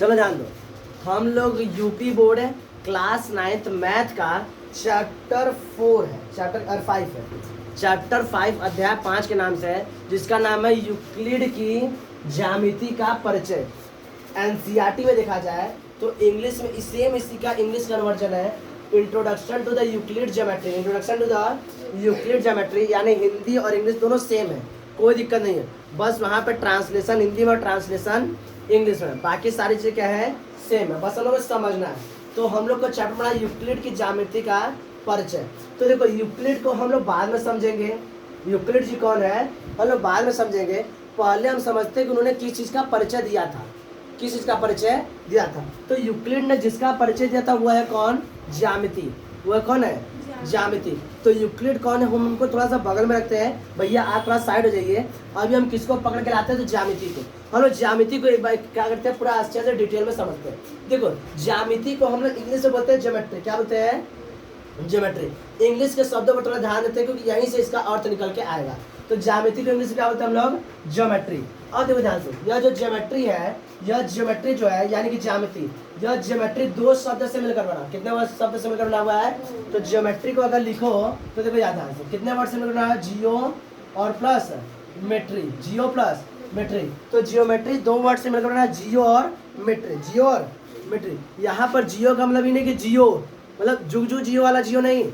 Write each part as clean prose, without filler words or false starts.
चलो ध्यान दो, हम लोग यूपी बोर्ड है, क्लास 9th मैथ का चैप्टर 4 है, चैप्टर 5 है, चैप्टर 5 अध्याय 5 के नाम से है, जिसका नाम है यूक्लिड की ज्यामिति का परिचय। एनसीईआरटी में देखा जाए तो इंग्लिश में सेम इसी का इंग्लिश कन्वर्जन है, introduction to the Euclid geometry, introduction to the Euclid geometry, यानी हिंदी और इंग्लिश दोनों सेम है, कोई दिक्कत नहीं है, बस वहाँ पे ट्रांसलेशन हिंदी में और ट्रांसलेशन इंग्लिश में, बाकी सारी चीज़ें क्या है सेम है, बस हम लोग को समझना है। तो हम लोग को चैप्टर पढ़ा यूक्लिड की ज्यामिति का परिचय। तो देखो यूक्लिड को हम लोग बाद में समझेंगे, यूक्लिड जी कौन है हम लोग बाद में समझेंगे, पहले हम समझते हैं कि उन्होंने किस चीज़ का परिचय दिया था, किस चीज़ का परिचय दिया था। तो यूक्लिड ने जिसका परिचय दिया था वह है कौन, ज्यामिति, वह कौन है ज्यामिति। तो यूक्लिड कौन है, हम उनको थोड़ा सा बगल में रखते हैं, भैया आप थोड़ा साइड हो जाइए। अभी हम किसको पकड़ के लाते हैं, तो ज्यामिति को। हम लोग ज्यामिति को एक बार क्या करते हैं, पूरा अच्छे से डिटेल में समझते हैं। देखो ज्यामिति को हम लोग इंग्लिश में बोलते हैं ज्योमेट्री, क्या बोलते हैं ज्योमेट्री। इंग्लिश के शब्दों पर थोड़ा ध्यान देते हैं क्योंकि यहीं से इसका अर्थ निकल के आएगा। तो ज्यामिति को इंग्लिश में क्या बोलते हैं हम लोग, ज्योमेट्री। और देखो ध्यान से, यह जो ज्योमेट्री है, यह ज्योमेट्री जो है यानी कि ज्यामिति, यह ज्योमेट्री दो शब्द से मिलकर बना, कितने वर्ड शब्द से मिलकर बना हुआ है, तो ज्योमेट्री को अगर लिखो तो देखो याद ध्यान से कितने वर्ड से मिलकर बना है, जियो और प्लस मेट्री, जियो प्लस मेट्री। तो जियोमेट्री दो वर्ड से मिलकर बना है, जियो और मेट्री, जियो और मेट्री। यहाँ पर जियो का मतलब ये नहीं कि जियो मतलब जुगजू जियो वाला जियो नहीं,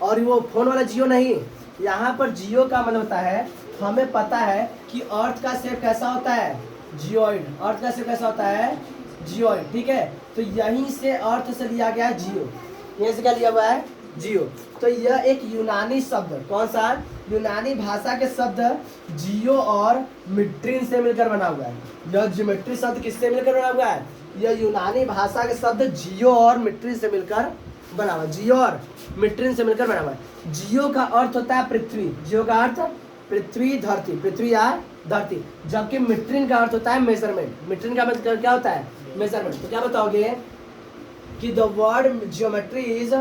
और वो फोन वाला जियो नहीं, यहाँ पर जियो का मतलब होता है, हमें पता है कि अर्थ का शेप कैसा होता है, जियोइड, अर्थ का शेप कैसा होता है, जियोइड, ठीक है। तो यहीं से अर्थ से लिया गया है जियो, यहीं से क्या लिया हुआ है, जियो। तो यह एक यूनानी शब्द, कौन सा, यूनानी भाषा के शब्द जियो और मिट्रिन से मिलकर बना हुआ है। यह ज्योमेट्री शब्द किससे मिलकर बना हुआ है, यह यूनानी भाषा के शब्द जियो और मिट्रिन से मिलकर बना हुआ, जियो और मिट्रिन से मिलकर बना हुआ है। जियो का अर्थ होता है पृथ्वी, जियो का अर्थ पृथ्वी, धरती, पृथ्वी या धरती, जबकि मिट्रिन का अर्थ होता है मेजरमेंट। मिट्रिन का मतलब क्या होता है, मेजरमेंट। तो क्या बताओगे कि the word geometry is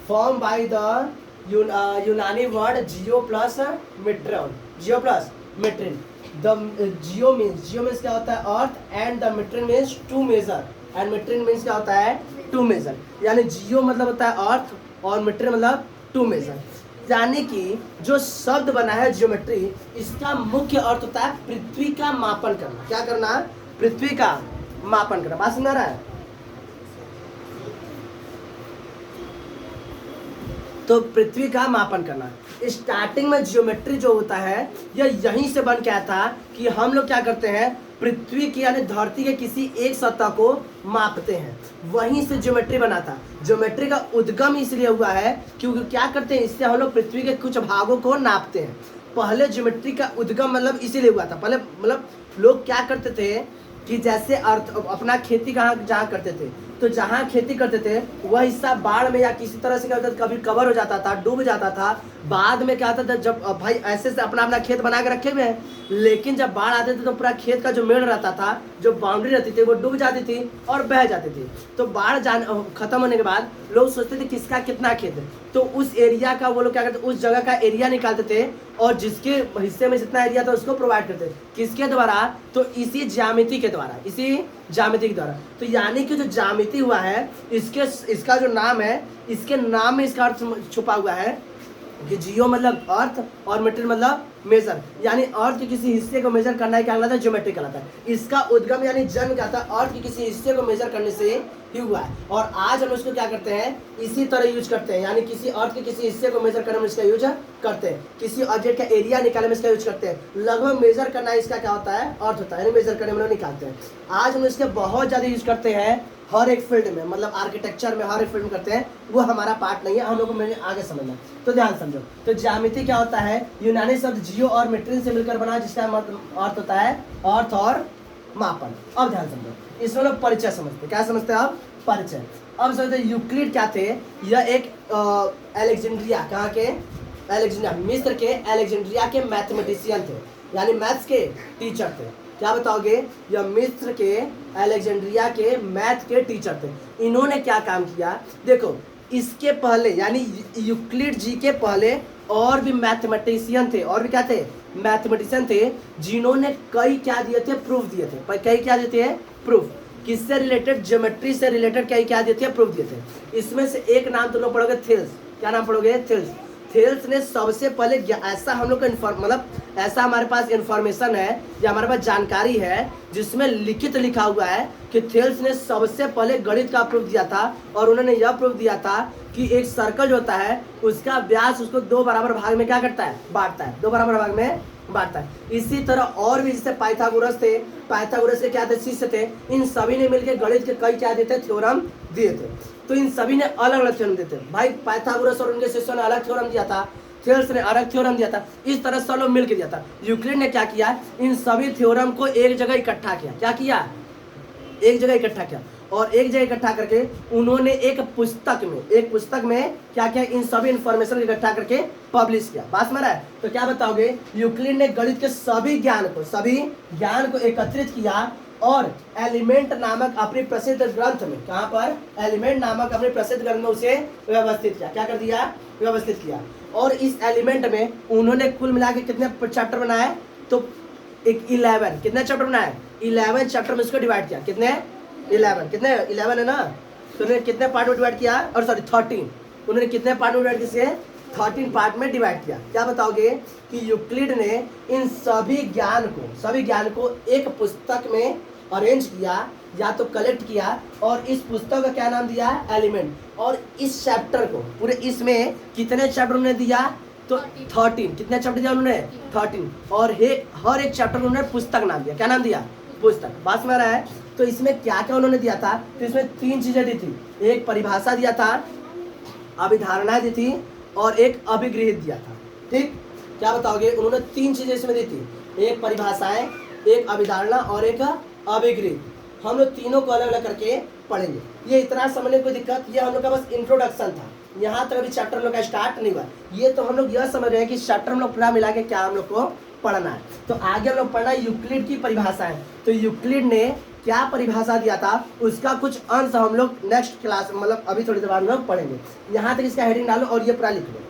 form by the यूनानी word geo plus metron, geo plus metron. The geo means क्या होता है earth, and the metron means to measure, and metron means क्या होता है टू मेजर। यानी जियो मतलब होता है अर्थ और मिट्रिन मतलब टू मेजर। यानी कि जो शब्द बना है ज्योमेट्री, इसका मुख्य अर्थ होता है पृथ्वी का मापन करना। क्या करना, पृथ्वी का मापन करना। बात सुना रहा है, तो पृथ्वी का मापन करना। स्टार्टिंग में ज्योमेट्री जो होता है यह यहीं से बन के आया था कि हम लोग क्या करते हैं, पृथ्वी की यानी धरती के किसी एक सतह को मापते हैं, वहीं से ज्योमेट्री बना था। ज्योमेट्री का उद्गम इसलिए हुआ है क्योंकि क्या करते हैं, इससे हम लोग पृथ्वी के कुछ भागों को नापते हैं। पहले ज्योमेट्री का उद्गम मतलब इसीलिए हुआ था, पहले मतलब लोग क्या करते थे कि जैसे अर्थ अपना खेती कहाँ जहाँ करते थे, तो जहाँ खेती करते थे वह हिस्सा बाढ़ में या किसी तरह से क्या होता था, कभी कवर हो जाता था, डूब जाता था। बाद में क्या होता था, जब भाई ऐसे से अपना अपना खेत बना के रखे हुए हैं, लेकिन जब बाढ़ आते थे तो पूरा खेत का जो मेड़ रहता था, जो बाउंड्री रहती थी, वो डूब जाती थी और बह जाती थी। तो बाढ़ खत्म होने के बाद लोग सोचते थे किसका कितना खेत है, तो उस एरिया का वो लोग क्या करते, उस जगह का एरिया निकालते थे और जिसके हिस्से में जितना एरिया था उसको प्रोवाइड करते। किसके द्वारा, तो इसी ज्यामिति के द्वारा, इसी ज्यामिति के द्वारा। तो यानी कि जो ज्यामिति हुआ है, इसका जो नाम है, इसके नाम में इसका अर्थ छुपा हुआ है कि जियो मतलब अर्थ और मेट्रिन मतलब मेजर, यानी अर्थ के किसी हिस्से को मेजर करना है, क्या कहलाता है, ज्योमेट्री कहलाता है। इसका उद्गम यानी जन्म क्या था, अर्थ के किसी हिस्से को मेजर करने से ही हुआ है। और आज हम उसको क्या करते हैं, इसी तरह यूज करते हैं, यानी किसी अर्थ के किसी हिस्से को मेजर करने में इसका यूज करते हैं, किसी ऑब्जेक्ट का एरिया निकालने में इसका यूज करते हैं। लगभग मेजर करना इसका क्या होता है, अर्थ होता है, यानी मेजर करने में निकालते हैं। आज हम इसके बहुत ज़्यादा यूज करते हैं हर एक फील्ड में, मतलब आर्किटेक्चर में हर एक फील्ड में करते हैं, वो हमारा पार्ट नहीं है, हम लोग को मैंने आगे समझना। तो ध्यान समझो, तो ज्यामिति क्या होता है, यूनानी शब्द जियो और मेट्रिन से मिलकर बना, जिसका अर्थ होता है अर्थ और मापन। अब ध्यान समझो, इसमें लोग परिचय समझते, क्या समझते हैं अब, परिचय। अब समझते यूक्लिड क्या थे, यह एक अलेक्जेंड्रिया, कहाँ के, अलेक्जेंड्रिया, मिस्र के अलेक्जेंड्रिया के मैथमेटिशियन थे, यानी मैथ्स के टीचर थे। क्या बताओगे, यह मिस्र के अलेक्जेंड्रिया के मैथ के टीचर थे। इन्होंने क्या काम किया, देखो इसके पहले यानी यूक्लिड जी के पहले और भी मैथमेटिशियन थे, और भी क्या थे, मैथमेटिशियन थे, जिन्होंने कई क्या दिए थे, प्रूफ दिए थे। कई क्या दिए थे, प्रूफ। किससे रिलेटेड, ज्योमेट्री से रिलेटेड क्या क्या देते हैं, प्रूफ देते हैं। इसमें से एक नाम तुम लोग पढ़ोगे थेल्स। क्या नाम पढ़ोगे, थेल्स। थेल्स ने सबसे पहले ऐसा हम लोग का मतलब ऐसा हमारे पास इंफॉर्मेशन है या हमारे पास जानकारी है जिसमें लिखित लिखा हुआ है कि थेल्स ने सबसे पहले गणित का प्रूफ दिया था। और उन्होंने यह प्रूफ दिया था कि एक सर्कल जो होता है उसका व्यास उसको 2 बराबर भाग में क्या करता है, बांटता है, 2 बराबर भाग में बांटता है। इसी तरह और भी जैसे पाइथागोरस थे, पाइथागोरस के क्या थे, शिष्य थे, इन सभी ने मिलकर गणित के कई क्या देते, थ्योरम दिए थे। तो इन सभी ने अलग अलग थ्योरम दिए थे भाई। पाइथागोरस और उनके शिष्यों ने अलग थ्योरम दिया था, थेल्स ने अलग थ्योरम दिया था। इस तरह सब लोग मिलकर दिया था। यूक्लिड ने क्या किया, इन सभी थ्योरम को एक जगह इकट्ठा किया। क्या किया, एक जगह इकट्ठा किया। और एक जगह इकट्ठा करके उन्होंने एक पुस्तक में क्या क्या इन सभी इंफॉर्मेशन इकट्ठा करके पब्लिश किया। बात समझ रहा है। तो क्या बताओगे, यूक्लिड ने गणित के सभी ज्ञान को एकत्रित किया और एलिमेंट नामक अपनी प्रसिद्ध ग्रंथ में, कहाँ पर, एलिमेंट नामक अपने प्रसिद्ध ग्रंथ में उसे व्यवस्थित किया। क्या कर दिया, व्यवस्थित किया। और इस एलिमेंट में उन्होंने कुल मिला के कितने चैप्टर बनाए, तो एक 11 कितने चैप्टर बनाए, 11 चैप्टर में इसको डिवाइड किया। कितने, 11 कितने, 11 है ना। तो उन्होंने कितने पार्ट में डिवाइड किया, और सॉरी 13, उन्होंने कितने पार्ट में डिवाइड किया, 13 पार्ट में डिवाइड किया। क्या बताओगे कि यूक्लिड ने इन सभी ज्ञान को एक पुस्तक में अरेंज किया या तो कलेक्ट किया, और इस पुस्तक का क्या नाम दिया, एलिमेंट। और इस चैप्टर को पूरे, इसमें कितने चैप्टर उन्होंने दिया, तो 13। कितने चैप्टर दिया उन्होंने, 13। और हर एक चैप्टर में उन्होंने पुस्तक नाम दिया। क्या नाम दिया, पुस्तक। बात में आ रहा है। तो इसमें क्या क्या उन्होंने दिया था, तो इसमें 3 चीजें दी थी। एक परिभाषा दिया था, अभिधारणा दी थी, और एक अभिगृहित दिया था। ठीक, क्या बताओगे, उन्होंने 3 चीजें इसमें दी थी, एक परिभाषाएं, एक अभिधारणा और एक अभिगृहित। हम लोग तीनों को अलग अलग करके पढ़ेंगे। ये इतना समझने की कोई दिक्कत, ये हम लोग का बस इंट्रोडक्शन था। यहाँ तक अभी चैप्टर हम लोग का स्टार्ट नहीं हुआ। ये तो हम लोग यह समझ रहे हैं कि चैप्टर हम लोग पूरा मिला के क्या हम लोग को पढ़ना है। तो आगे हम लोग पढ़ना है यूक्लिड की परिभाषाएं। तो यूक्लिड ने क्या परिभाषा दिया था, उसका कुछ अंश हम लोग नेक्स्ट क्लास, मतलब अभी थोड़ी देर बाद हम लोग पढ़ेंगे। यहाँ तक इसका हेडिंग डालो और ये पूरा लिख लो।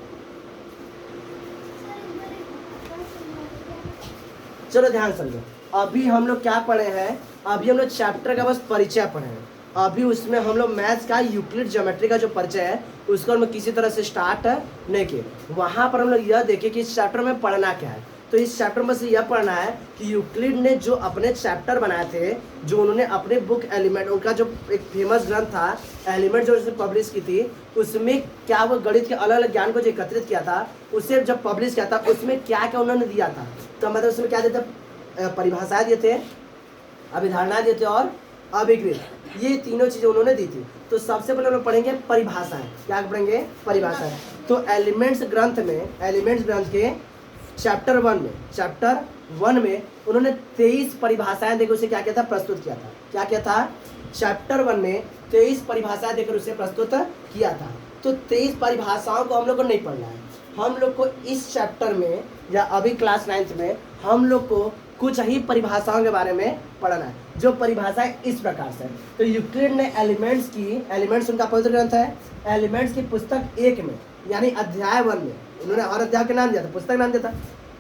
चलो ध्यान समझो। अभी हम लोग क्या पढ़े हैं, अभी हम लोग चैप्टर का बस परिचय पढ़े हैं। अभी उसमें हम लोग मैथ्स का यूक्लिड ज्योमेट्री का जो परिचय है उसको हम किसी तरह से स्टार्ट नहीं किए। वहाँ पर हम लोग यह देखें कि इस चैप्टर में पढ़ना क्या है। तो इस चैप्टर में से यह पढ़ना है कि यूक्लिड ने जो अपने चैप्टर बनाए थे, जो उन्होंने अपने बुक एलिमेंट, उनका जो एक फेमस ग्रंथ था एलिमेंट, जो उसने पब्लिश की थी, उसमें क्या वो गणित के अलग अलग ज्ञान को जो एकत्रित किया था, उसे जब पब्लिश किया था उसमें क्या क्या उन्होंने दिया था। तो मतलब उसमें क्या देते, परिभाषाएं दिए थे, अभिधारणा दिए थे और अभिगृहित। ये तीनों चीज़ें उन्होंने दी थी। तो सबसे पहले हम लोग पढ़ेंगे परिभाषाएं। क्या पढ़ेंगे, परिभाषाएं। तो एलिमेंट्स ग्रंथ के चैप्टर 1 में उन्होंने 23 परिभाषाएं देकर उसे क्या किया था, प्रस्तुत किया था। क्या किया था, चैप्टर 1 में 23 परिभाषाएं देकर उसे प्रस्तुत किया था। तो 23 परिभाषाओं को हम लोग को नहीं पढ़ना है। हम लोग को इस चैप्टर में या अभी क्लास 9th में हम लोग को कुछ ही परिभाषाओं के बारे में पढ़ना है, जो परिभाषाएं इस प्रकार से। तो यूक्लिड ने एलिमेंट्स उनका पवित्र ग्रंथ है, एलिमेंट्स की पुस्तक 1 में यानी अध्याय 1 में उन्होंने हर अध्याय के नाम दिया था, पुस्तक नाम दिया था।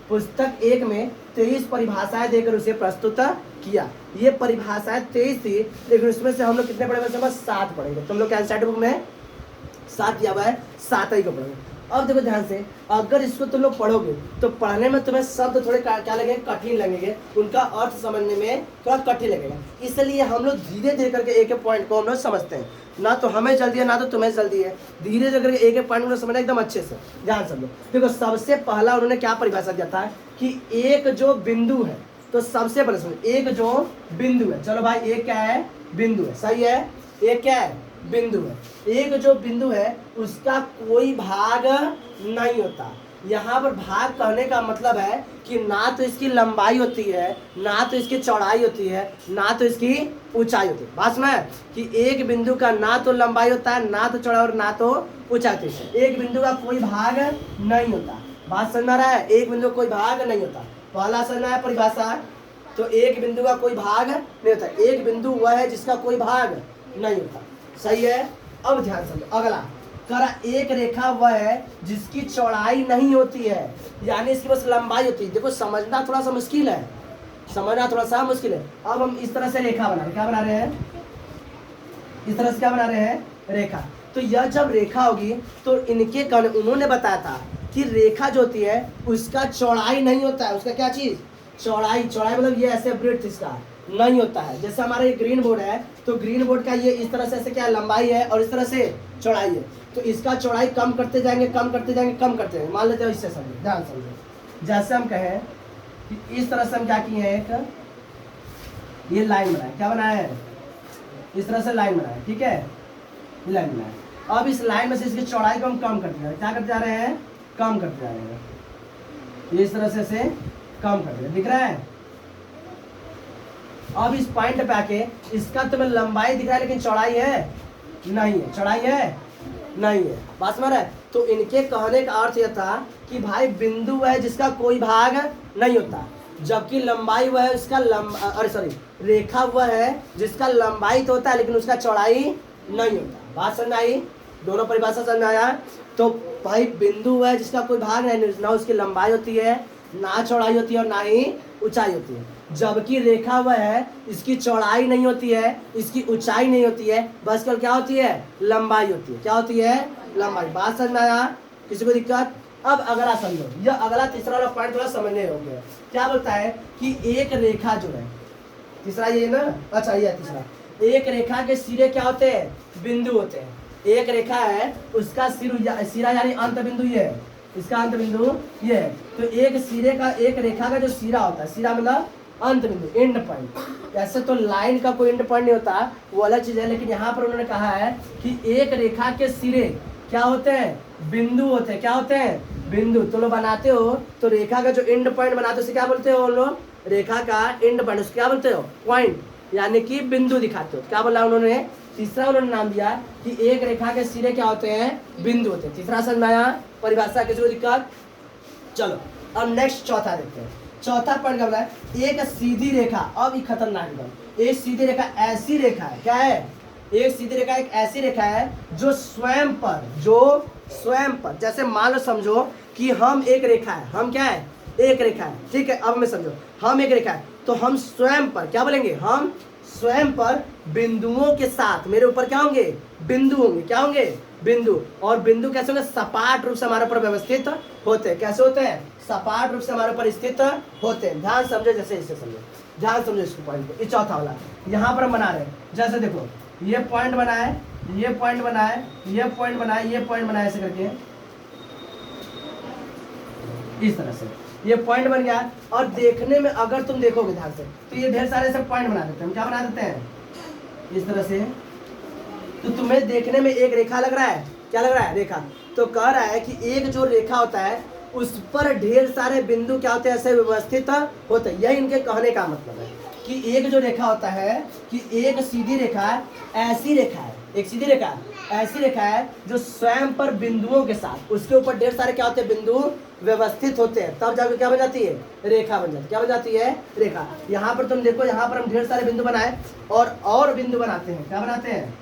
पुस्तक 1 में 23 परिभाषाएं देकर उसे प्रस्तुत किया। ये परिभाषाएं 23 थी, लेकिन उसमें से हम लोग कितने पढ़े, वैसे बस 7 पढ़ेंगे। तुम लोग के एनसीईआरटी बुक में 7 दिया हुआ है, 7 ही को पढ़ेंगे। अब देखो ध्यान से, अगर इसको तुम लोग पढ़ोगे तो पढ़ने में तुम्हें शब्द थोड़े क्या लगेंगे, कठिन लगेंगे, उनका अर्थ समझने में थोड़ा कठिन लगेगा। इसलिए हम लोग धीरे धीरे करके एक एक पॉइंट को हम लोग समझते हैं। ना तो हमें जल्दी है ना तो तुम्हें जल्दी है, धीरे धीरे करके एक एक पॉइंट को समझना एकदम अच्छे से ध्यान समझो। देखो सबसे पहला उन्होंने क्या परिभाषा दिया था कि एक जो बिंदु है, तो सबसे पहले सुनो, एक जो बिंदु है, चलो भाई एक क्या है, बिंदु है, सही है, एक क्या है, बिंदु है। एक जो बिंदु है उसका कोई भाग नहीं होता। यहाँ पर भाग कहने का मतलब है कि ना तो इसकी लंबाई होती है, ना तो इसकी चौड़ाई होती है, ना तो इसकी ऊंचाई होती है। बात में कि एक बिंदु का ना तो लंबाई होता है, ना तो चौड़ाई और ना तो ऊंचाई होती है। एक बिंदु का कोई भाग नहीं होता। बात समझ में आ रहा है, एक बिंदु का कोई भाग नहीं होता। पहला समझना है परिभाषा, तो एक बिंदु का कोई भाग नहीं होता। एक बिंदु वह है जिसका कोई भाग नहीं होता, सही है। अब ध्यान समझो, अगला करा, एक रेखा वह है जिसकी चौड़ाई नहीं होती है, यानी इसकी बस लंबाई होती है। देखो समझना थोड़ा सा मुश्किल है, अब हम इस तरह से रेखा बना रहे हैं। क्या बना रहे हैं, इस तरह से क्या बना रहे हैं, रेखा। तो यह जब रेखा होगी तो इनके उन्होंने बताया था कि रेखा जो होती है उसका चौड़ाई नहीं होता है, उसका क्या चीज, चौड़ाई। चौड़ाई मतलब ये ऐसे ब्रेड्थ इसका नहीं होता है। जैसे हमारा ये ग्रीन बोर्ड है तो ग्रीन बोर्ड का ये इस तरह से ऐसे क्या लंबाई है और इस तरह से चौड़ाई है, तो इसका चौड़ाई कम करते जाएंगे कम करते जाएंगे कम करते जाएंगे। मान लेते हैं इससे समझो, ध्यान समझो। जैसे हम कहें कि इस तरह से हम क्या किए हैं, एक ये लाइन बनाए, क्या बनाया है, इस तरह से लाइन बनाए, ठीक है, ये लाइन बनाए। अब इस लाइन में से इसकी चौड़ाई को हम कम करते जा रहे हैं, क्या करते जा रहे हैं, कम करते जा रहे हैं, ये इस तरह से कम करते हैं, दिख रहा है। अब इस पॉइंट पे आके इसका तुम्हें लंबाई दिख रहा है लेकिन चौड़ाई है नहीं है, चौड़ाई है नहीं है, बात समझ रहा है। तो इनके कहने का अर्थ यह था कि भाई बिंदु है जिसका कोई भाग नहीं होता, जबकि लंबाई वह है उसका रेखा वह है जिसका लंबाई तो होता है लेकिन उसका चौड़ाई नहीं होता। बात समझ आई, दोनों परिभाषा समझ में आया। तो भाई बिंदु है जिसका कोई भाग नहीं, ना उसकी लंबाई होती है ना चौड़ाई होती है और ना ही ऊंचाई होती है, जबकि रेखा वह है इसकी चौड़ाई नहीं होती है, इसकी ऊंचाई नहीं होती है, बस केवल क्या होती है, लंबाई होती है। क्या होती है, लंबाई। बात समझ में आया, किसी को दिक्कत। अब अगला समझो, यह अगला तीसरा वाला पॉइंट थोड़ा समझने योग्य है। क्या बोलता है कि एक रेखा जो है, तीसरा ये ना, अच्छा ये तीसरा, एक रेखा के सिरे क्या होते हैं, बिंदु होते हैं। एक रेखा है उसका सिरा यानी अंत बिंदु ये है, इसका अंत बिंदु ये है। तो एक सिरे का, एक रेखा का जो सिरा होता है, सिरा मतलब अंत बिंदु, एंड पॉइंट। ऐसे तो लाइन का कोई एंड पॉइंट नहीं होता, वो अलग चीज है, लेकिन यहाँ पर उन्होंने कहा है कि एक रेखा के सिरे क्या होते हैं, बिंदु होते हैं। क्या होते हैं, बिंदु। तो लोग बनाते हो तो रेखा का जो एंड पॉइंट बनाते हो उसे क्या बोलते हो लोग, रेखा का एंड पॉइंट उसको क्या बोलते हो, पॉइंट, यानी कि बिंदु दिखाते हो। क्या बोला उन्होंने, तीसरा उन्होंने नाम दिया कि एक रेखा के सिरे क्या होते हैं, बिंदु होते हैं। तीसरा समझ में आया, परिभाषा किसी को दिक्कत। चलो अब नेक्स्ट चौथा देखते हैं। चौथा पॉइंट क्या बोला है, एक सीधी रेखा। अब ये खतरनाक एकदम, एक सीधी रेखा ऐसी रेखा है, क्या है, एक सीधी रेखा एक ऐसी रेखा है जो स्वयं पर, जैसे मान लो समझो कि हम एक रेखा है, हम क्या है, एक रेखा है, ठीक है। अब मैं समझो हम एक रेखा है तो हम स्वयं पर क्या बोलेंगे, हम स्वयं पर बिंदुओं के साथ मेरे ऊपर क्या होंगे, बिंदु होंगे। क्या होंगे, बिंदु। और बिंदु कैसे होंगे, सपाट रूप से हमारे ऊपर व्यवस्थित होते हैं। कैसे होते हैं, सपाट रूप से हमारे ऊपर स्थित होते हैं। ध्यान समझो, जैसे इसे समझो, ध्यान समझो इसको पॉइंट को। ये चौथा वाला यहाँ पर हम बना रहे हैं, जैसे देखो ये पॉइंट बना है, ये पॉइंट बना है, ये पॉइंट बना है, ये पॉइंट बना है, ऐसे करके इस तरह से ये पॉइंट बन गया। और देखने में अगर तुम देखोगे ध्यान से तो ये ढेर सारे सब पॉइंट बना देते हैं। हम क्या बना देते हैं, इस तरह से। तो तुम्हें देखने में एक रेखा लग रहा है, क्या लग रहा है, रेखा। तो कह रहा है कि एक जो रेखा होता है उस पर ढेर सारे बिंदु क्या होते हैं, ऐसे व्यवस्थित होते हैं। यही इनके कहने का मतलब है कि एक जो रेखा होता है, कि एक सीधी रेखा ऐसी रेखा है, एक सीधी रेखा ऐसी रेखा है जो स्वयं पर बिंदुओं के साथ उसके ऊपर ढेर सारे क्या होते हैं, बिंदु व्यवस्थित होते हैं, तब जाकर क्या बन जाती है, रेखा बन जाती है। क्या बन जाती है, रेखा। यहाँ पर तुम देखो, यहाँ पर हम ढेर सारे बिंदु बनाए और बिंदु बनाते हैं। क्या बनाते हैं,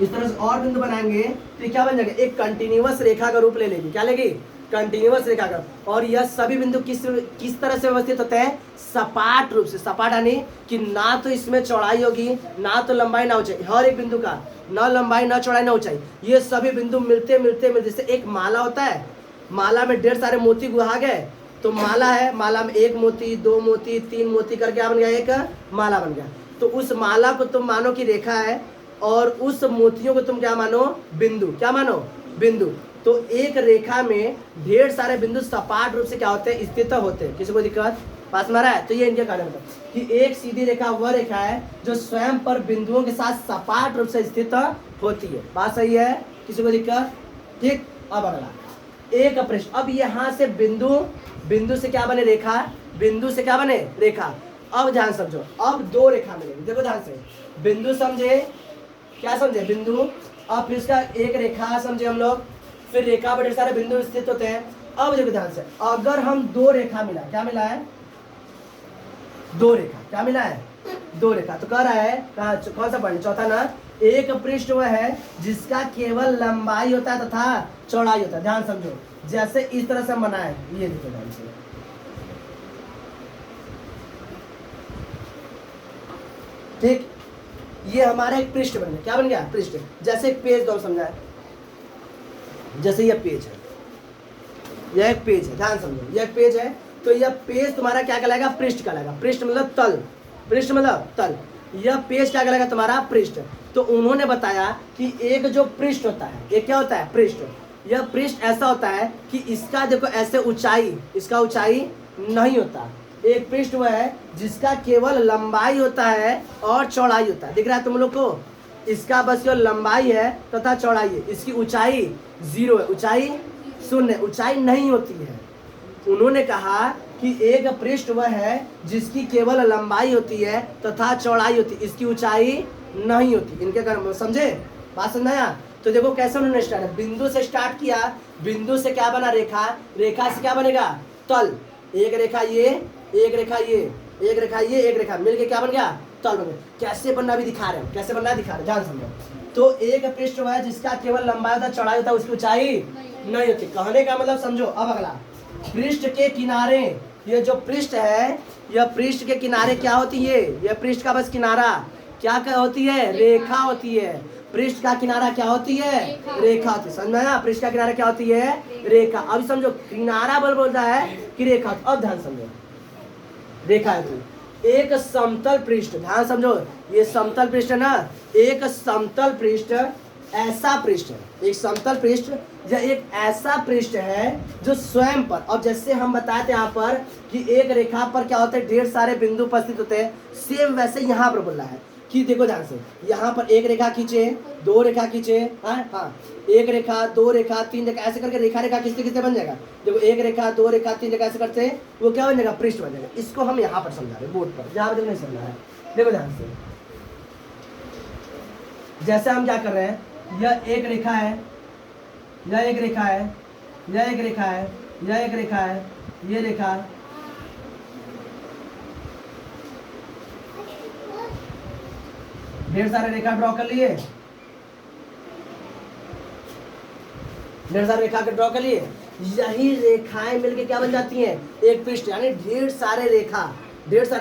इस तरह से और बिंदु बनाएंगे तो ये क्या बन जाएगा, एक कंटिन्यूअस रेखा का रूप ले लेगी। क्या लेगी, कंटिन्यूअस रेखा का। और यह सभी बिंदु किस तरह से व्यवस्थित होते हैं, सपाट रूप से। सपाट यानी कि ना तो इसमें चौड़ाई होगी, ना तो लंबाई ना ऊंचाई, हर एक बिंदु का ना लंबाई ना चौड़ाई ना ऊंचाई। ये सभी बिंदु मिलते मिलते मिलते, जैसे एक माला होता है, माला में ढेर सारे मोती गुहा गए, तो माला है, माला में एक मोती, दो मोती, तीन मोती करके क्या बन गया, एक माला बन गया। तो उस माला को तुम मानो कि रेखा है और उस मोतियों को तुम क्या मानो, बिंदु। क्या मानो, बिंदु। तो एक रेखा में ढेर सारे बिंदु सपाट रूप से क्या होते हैं, स्थित होते हैं। किसी को दिक्कत, पास में आ रहा है। तो ये इनके कारण मतलब कि एक सीधी रेखा वह रेखा है जो स्वयं पर बिंदुओं के साथ सपाट रूप से स्थित होती है। बात सही है, किसी को दिक्कत, ठीक। अब अगला एक प्रश्न। अब यहाँ से बिंदु से क्या बने, रेखा, बिंदु से क्या बने, रेखा। अब ध्यान समझो, अब दो रेखा मिलेगी, देखो ध्यान से। बिंदु समझे, क्या समझे, बिंदु। अब फिर इसका एक रेखा समझे हम लोग, फिर रेखा पर ढेर सारे बिंदु स्थित होते हैं। अब देखो ध्यान से, अगर हम दो रेखा मिला, क्या मिला है, दो रेखा, क्या मिला है, दो रेखा। तो कह रहा है कौन सा पॉइंट, चौथा ना, एक पृष्ठ वह है जिसका केवल लंबाई होता है तथा चौड़ाई होता है। ध्यान समझो, जैसे इस तरह से हम बनाए, ये देखो ध्यान से, ठीक। ये हमारा एक पृष्ठ बन गया। क्या बन गया? पृष्ठ। जैसे एक पेज दो समझाए, जैसे ये पेज है, यह एक पेज है, ध्यान समझो, यह एक पेज है, तो यह पेज तुम्हारा क्या कहलाएगा? पृष्ठ कहलाएगा। पृष्ठ मतलब तल, पृष्ठ मतलब तल, यह पेज क्या कहलाएगा? तुम्हारा पृष्ठ। तो उन्होंने बताया कि एक जो पृष्ठ होता है, ये क्या होता है? पृष्ठ। यह पृष्ठ ऐसा होता है कि इसका देखो ऐसे ऊंचाई, इसका ऊंचाई नहीं होता। एक पृष्ठ वह है जिसका केवल लंबाई होता है और चौड़ाई होता है। दिख रहा है तुम लोग को? इसका बस केवल लंबाई है तथा चौड़ाई है, इसकी ऊंचाई 0 है, ऊंचाई 0, ऊंचाई नहीं होती है। उन्होंने कहा कि एक पृष्ठ वह है जिसकी केवल लंबाई होती है तथा चौड़ाई होती है, इसकी ऊंचाई नहीं होती। इनके कारण समझे? बात समझाया? तो देखो कैसे उन्होंने स्टार्ट, बिंदु से स्टार्ट किया, बिंदु से क्या बना? रेखा, रेखा से क्या बनेगा? तल। एक रेखा ये, एक रेखा ये, एक रेखा ये, एक रेखा मिलके क्या बन गया? तल बन गया। कैसे बनना भी दिखा रहे हैं, कैसे बनना दिखा रहे हैं, ध्यान समझो। तो एक पृष्ठ वह है जिसका केवल लंबाई होता है, चौड़ाई होता है, उसकी ऊंचाई नहीं होती। कहने का मतलब समझो। अब अगला, पृष्ठ के किनारे, ये जो पृष्ठ है, यह पृष्ठ के किनारे क्या होती है? यह पृष्ठ का बस किनारा क्या होती है? रेखा होती है। पृष्ठ का किनारा क्या होती है? रेखा होती है। समझ में आया? पृष्ठ का किनारा क्या होती है? रेखा। अब समझो, किनारा बोलता है कि रेखा। अब ध्यान समझो, रेखा है तो एक समतल पृष्ठ, ध्यान समझो, ये समतल पृष्ठ है ना, एक समतल पृष्ठ ऐसा पृष्ठ है, एक समतल पृष्ठ या एक ऐसा पृष्ठ है जो स्वयं पर, अब जैसे हम बताए थे यहाँ पर कि एक रेखा पर क्या होते हैं? ढेर सारे बिंदु उपस्थित होते हैं। सेम वैसे यहाँ पर बोल रहा है कि देखो ध्यान से, यहाँ पर एक रेखा खींचे, दो रेखा खींचे, हाँ, एक रेखा, दो रेखा, तीन रेखा, ऐसे करके रेखा रेखा खींचते खींचते बन जाएगा। देखो एक रेखा, दो रेखा, तीन रेखा, ऐसे करते वो क्या बन जाएगा? पृष्ठ बन जाएगा। इसको हम यहाँ पर समझा रहे बोर्ड पर, जहाँ पर नहीं समझा है। देखो ध्यान से, जैसे हम क्या कर रहे हैं, यह एक रेखा है, यह एक रेखा है, यह एक रेखा है, यह एक रेखा है, ये रेखा, ढेर सारे रेखा ड्रॉ कर लिए, ढेर सारे रेखा के ड्रॉ कर लिए। यही रेखाएं मिलके क्या बन जाती हैं? एक पृष्ठ। यानी ढेर सारे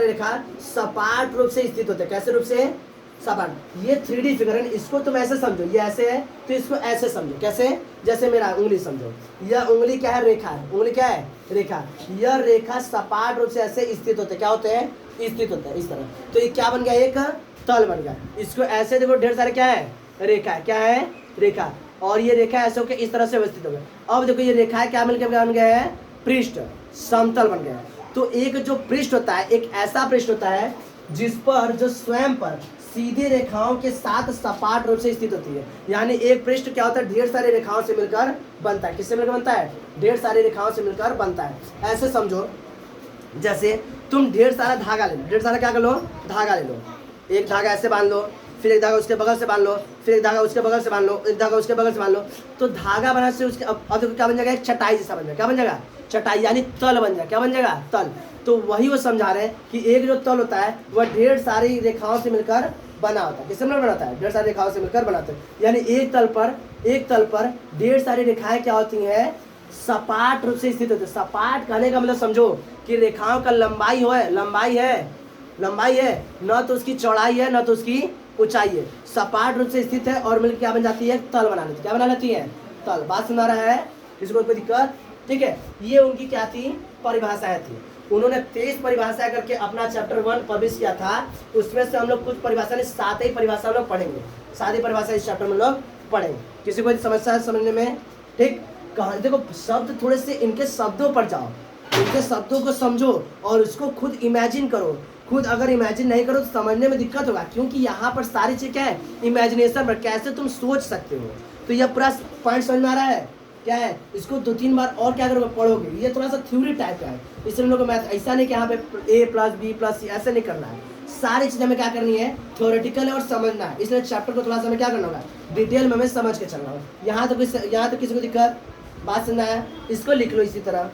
रेखा सपाट रूप से स्थित होते हैं। कैसे रूप से? सपाट। ये 3D फिगर है, इसको तुम ऐसे समझो, ये ऐसे है तो इसको ऐसे समझो। कैसे? जैसे मेरा उंगली समझो, यह उंगली क्या है? रेखा है। उंगली क्या है? रेखा। यह रेखा सपाट रूप से ऐसे स्थित होते हैं। क्या होते हैं? स्थित होते हैं इस तरह। तो ये क्या बन गया? एक तल बन गया। इसको ऐसे देखो, ढेर सारे क्या है? रेखा है। क्या है? रेखा। और ये रेखा ऐसे होकर इस तरह से व्यवस्थित हो गया। अब देखो ये रेखा क्या मिलकर बन गया है? पृष्ठ, समतल बन गया। तो एक जो पृष्ठ होता है, एक ऐसा पृष्ठ होता है जिस पर, जो स्वयं पर सीधी रेखाओं के साथ सपाट रूप से स्थित होती है। यानी एक पृष्ठ क्या होता है? ढेर सारी रेखाओं से मिलकर बनता है। किससे मिलकर बनता है? ढेर सारी रेखाओं से मिलकर बनता है। ऐसे समझो, जैसे तुम ढेर सारा धागा ले लो, ढेर सारा क्या कर लो? धागा ले लो। एक धागा ऐसे बांध लो, फिर एक धागा उसके बगल से बांध लो, फिर एक धागा उसके बगल से बांध लो, एक धागा उसके बगल से बांध लो। तो धागा बनाने से उसके अब देखो क्या बन जाएगा? एक चटाई जैसा बन जाएगा। क्या बन जाएगा? चटाई, यानी तल बन जाएगा। क्या बन जाएगा? तल। तो वही वो समझा रहे हैं कि एक जो तल होता है वह ढेर सारी रेखाओं से मिलकर बना होता है। किससे मिलकर बनाता है? ढेर सारी रेखाओं से मिलकर बनाते हैं। यानी एक तल पर ढेर सारी रेखाएं क्या होती हैं? सपाट रूप से स्थित होती है। सपाट कहने का मतलब समझो कि रेखाओं का लंबाई है, न तो उसकी चौड़ाई है, न तो उसकी ऊंचाई है। सपाट रूप से स्थित है और मिलकर क्या बन जाती है? तल बना लेती है। क्या बना लेती है? तल। बात सुना रहा है? इसको कोई दिक्कत? ठीक है, ये उनकी क्या थी? परिभाषाएं थी। उन्होंने 23 परिभाषाएं करके अपना चैप्टर 1 पब्लिश किया था। उसमें से हम लोग कुछ परिभाषा, 7 ही परिभाषा लोग पढ़ेंगे। 7 ही परिभाषा इस चैप्टर में लोग पढ़ेंगे। किसी को समस्या है समझने में? ठीक, कहा देखो शब्द थोड़े से, इनके शब्दों पर जाओ, इनके शब्दों को समझो और उसको खुद इमेजिन करो। खुद अगर इमेजिन नहीं करो तो समझने में दिक्कत होगा, क्योंकि यहाँ पर सारी चीज़ क्या है? इमेजिनेशन पर, कैसे तुम सोच सकते हो। तो यह पूरा पॉइंट समझ में आ रहा है? क्या है? इसको 2-3 बार और क्या करोगे? पढ़ोगे। ये थोड़ा सा थ्योरी टाइप का है, इसलिए हम लोग को मैथ ऐसा नहीं कि यहाँ पे A + B + C ऐसे नहीं करना है। सारी चीज़ें हमें क्या करनी है? थ्योरेटिकल है और समझना है। इसलिए चैप्टर को थोड़ा सा हमें क्या करना होगा? डिटेल में हमें समझ के चलना होगा। यहाँ तो किसी को दिक्कत? बात सुनना है? इसको लिख लो इसी तरह।